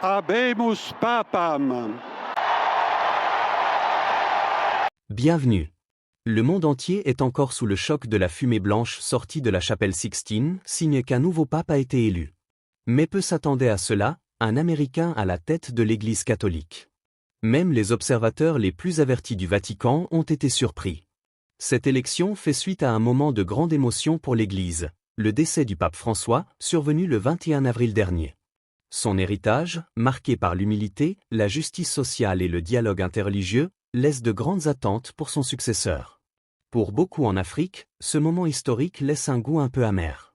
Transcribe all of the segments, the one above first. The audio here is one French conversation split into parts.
Habemus Papam. Bienvenue. Le monde entier est encore sous le choc de la fumée blanche sortie de la chapelle Sixtine, signe qu'un nouveau pape a été élu. Mais peu s'attendaient à cela, un Américain à la tête de l'Église catholique. Même les observateurs les plus avertis du Vatican ont été surpris. Cette élection fait suite à un moment de grande émotion pour l'Église, le décès du pape François, survenu le 21 avril dernier. Son héritage, marqué par l'humilité, la justice sociale et le dialogue interreligieux, laisse de grandes attentes pour son successeur. Pour beaucoup en Afrique, ce moment historique laisse un goût un peu amer.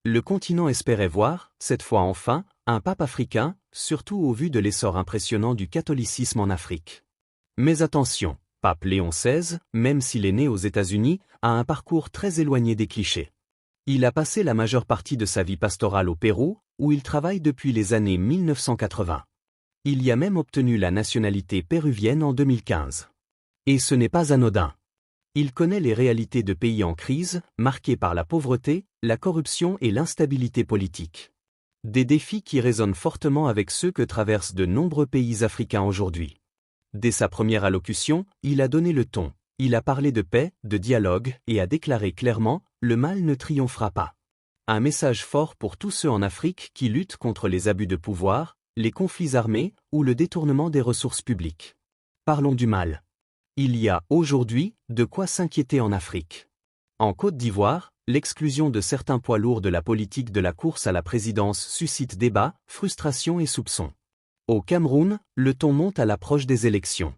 Le continent espérait voir, cette fois enfin, un pape africain, surtout au vu de l'essor impressionnant du catholicisme en Afrique. Mais attention, pape Léon XVI, même s'il est né aux États-Unis, a un parcours très éloigné des clichés. Il a passé la majeure partie de sa vie pastorale au Pérou, où il travaille depuis les années 1980. Il y a même obtenu la nationalité péruvienne en 2015. Et ce n'est pas anodin. Il connaît les réalités de pays en crise, marqués par la pauvreté, la corruption et l'instabilité politique. Des défis qui résonnent fortement avec ceux que traversent de nombreux pays africains aujourd'hui. Dès sa première allocution, il a donné le ton. Il a parlé de paix, de dialogue, et a déclaré clairement « Le mal ne triomphera pas ». Un message fort pour tous ceux en Afrique qui luttent contre les abus de pouvoir, les conflits armés ou le détournement des ressources publiques. Parlons du mal. Il y a, aujourd'hui, de quoi s'inquiéter en Afrique. En Côte d'Ivoire, l'exclusion de certains poids lourds de la politique de la course à la présidence suscite débats, frustrations et soupçons. Au Cameroun, le ton monte à l'approche des élections.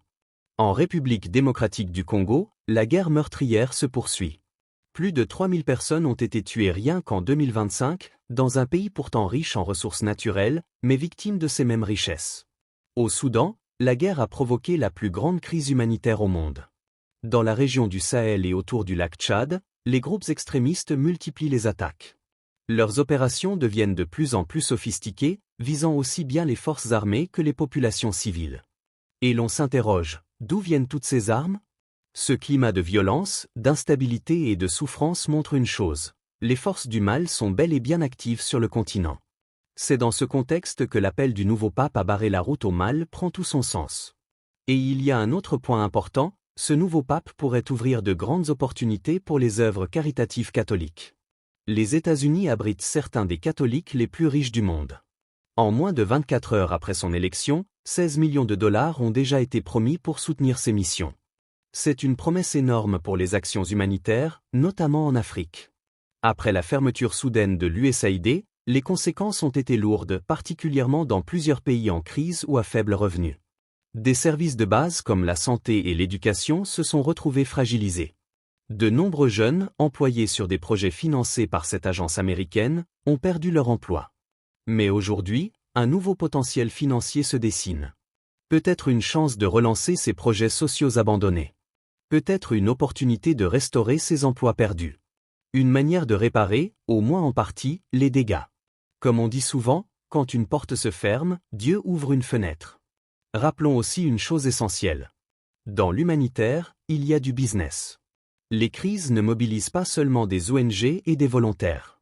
En République démocratique du Congo, la guerre meurtrière se poursuit. Plus de 3000 personnes ont été tuées rien qu'en 2025, dans un pays pourtant riche en ressources naturelles, mais victime de ces mêmes richesses. Au Soudan, la guerre a provoqué la plus grande crise humanitaire au monde. Dans la région du Sahel et autour du lac Tchad, les groupes extrémistes multiplient les attaques. Leurs opérations deviennent de plus en plus sophistiquées, visant aussi bien les forces armées que les populations civiles. Et l'on s'interroge, d'où viennent toutes ces armes ? Ce climat de violence, d'instabilité et de souffrance montre une chose. Les forces du mal sont bel et bien actives sur le continent. C'est dans ce contexte que l'appel du nouveau pape à barrer la route au mal prend tout son sens. Et il y a un autre point important, ce nouveau pape pourrait ouvrir de grandes opportunités pour les œuvres caritatives catholiques. Les États-Unis abritent certains des catholiques les plus riches du monde. En moins de 24 heures après son élection, 16 millions de dollars ont déjà été promis pour soutenir ses missions. C'est une promesse énorme pour les actions humanitaires, notamment en Afrique. Après la fermeture soudaine de l'USAID, les conséquences ont été lourdes, particulièrement dans plusieurs pays en crise ou à faible revenu. Des services de base comme la santé et l'éducation se sont retrouvés fragilisés. De nombreux jeunes, employés sur des projets financés par cette agence américaine, ont perdu leur emploi. Mais aujourd'hui, un nouveau potentiel financier se dessine. Peut-être une chance de relancer ces projets sociaux abandonnés. Peut-être une opportunité de restaurer ces emplois perdus. Une manière de réparer, au moins en partie, les dégâts. Comme on dit souvent, quand une porte se ferme, Dieu ouvre une fenêtre. Rappelons aussi une chose essentielle. Dans l'humanitaire, il y a du business. Les crises ne mobilisent pas seulement des ONG et des volontaires.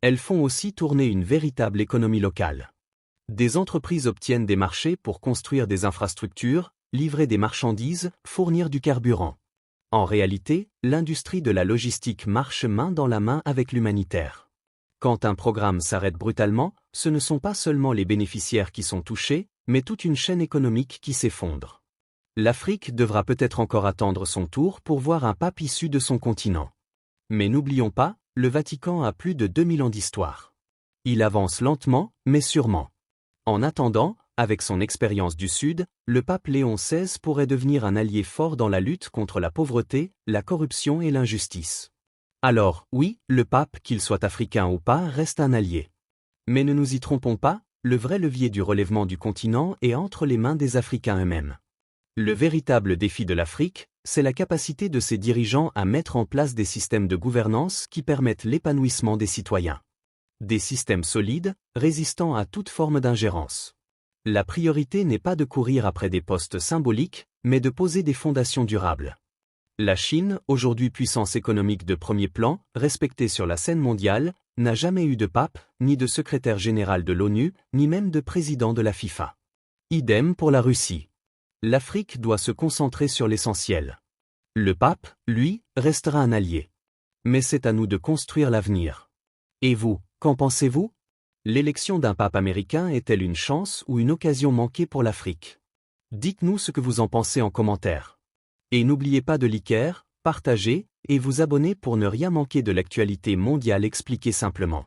Elles font aussi tourner une véritable économie locale. Des entreprises obtiennent des marchés pour construire des infrastructures, livrer des marchandises, fournir du carburant. En réalité, l'industrie de la logistique marche main dans la main avec l'humanitaire. Quand un programme s'arrête brutalement, ce ne sont pas seulement les bénéficiaires qui sont touchés, mais toute une chaîne économique qui s'effondre. L'Afrique devra peut-être encore attendre son tour pour voir un pape issu de son continent. Mais n'oublions pas, le Vatican a plus de 2000 ans d'histoire. Il avance lentement, mais sûrement. En attendant, avec son expérience du Sud, le pape Léon XVI pourrait devenir un allié fort dans la lutte contre la pauvreté, la corruption et l'injustice. Alors, oui, le pape, qu'il soit africain ou pas, reste un allié. Mais ne nous y trompons pas, le vrai levier du relèvement du continent est entre les mains des Africains eux-mêmes. Le véritable défi de l'Afrique, c'est la capacité de ses dirigeants à mettre en place des systèmes de gouvernance qui permettent l'épanouissement des citoyens. Des systèmes solides, résistants à toute forme d'ingérence. La priorité n'est pas de courir après des postes symboliques, mais de poser des fondations durables. La Chine, aujourd'hui puissance économique de premier plan, respectée sur la scène mondiale, n'a jamais eu de pape, ni de secrétaire général de l'ONU, ni même de président de la FIFA. Idem pour la Russie. L'Afrique doit se concentrer sur l'essentiel. Le pape, lui, restera un allié. Mais c'est à nous de construire l'avenir. Et vous, qu'en pensez-vous? L'élection d'un pape américain est-elle une chance ou une occasion manquée pour l'Afrique? Dites-nous ce que vous en pensez en commentaire. Et n'oubliez pas de liker, partager et vous abonner pour ne rien manquer de l'actualité mondiale expliquée simplement.